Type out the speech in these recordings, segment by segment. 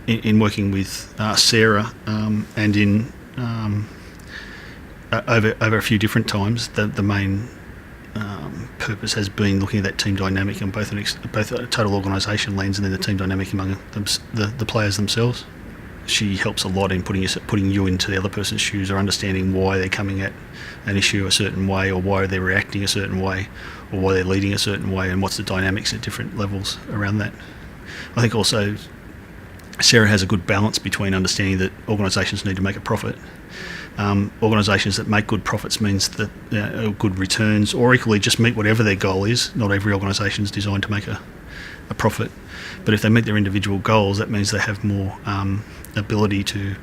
in working with Sarah and in over a few different times, the main purpose has been looking at that team dynamic on both a total organisation lens and then the team dynamic among the players themselves. She helps a lot in putting you into the other person's shoes, or understanding why they're coming at an issue a certain way, or why they're reacting a certain way, or why they're leading a certain way, and what's the dynamics at different levels around that. I think also Sarah has a good balance between understanding that organisations need to make a profit. Organisations that make good profits means that good returns, or equally just meet whatever their goal is. Not every organisation is designed to make a profit, but if they meet their individual goals, that means they have more ability to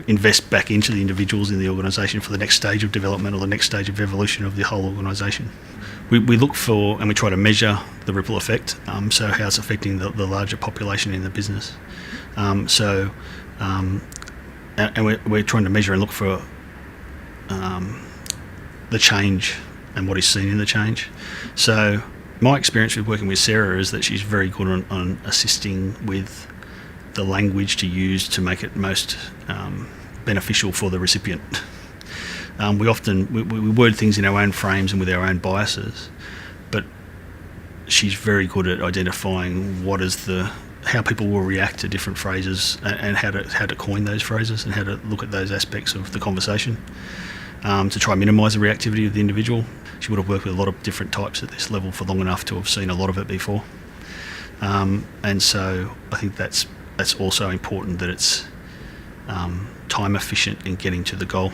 invest back into the individuals in the organisation for the next stage of development or the next stage of evolution of the whole organisation. We look for and we try to measure the ripple effect, so how it's affecting the larger population in the business. And we're trying to measure and look for the change and what is seen in the change. So my experience with working with Sarah is that she's very good on assisting with the language to use to make it most beneficial for the recipient. We often we word things in our own frames and with our own biases, but she's very good at identifying how people will react to different phrases and how to coin those phrases and how to look at those aspects of the conversation to try and minimise the reactivity of the individual. She would have worked with a lot of different types at this level for long enough to have seen a lot of it before, and so I think that's also important, that it's time efficient in getting to the goal.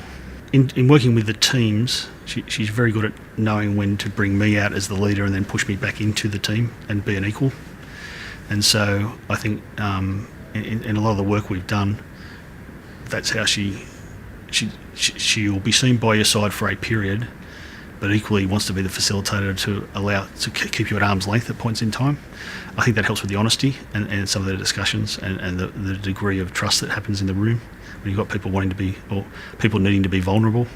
In working with the teams, she's very good at knowing when to bring me out as the leader and then push me back into the team and be an equal. And so I think in a lot of the work we've done, that's how she will be seen by your side for a period, but equally wants to be the facilitator to keep you at arm's length at points in time. I think that helps with the honesty and some of the discussions and the degree of trust that happens in the room when you've got people people needing to be vulnerable.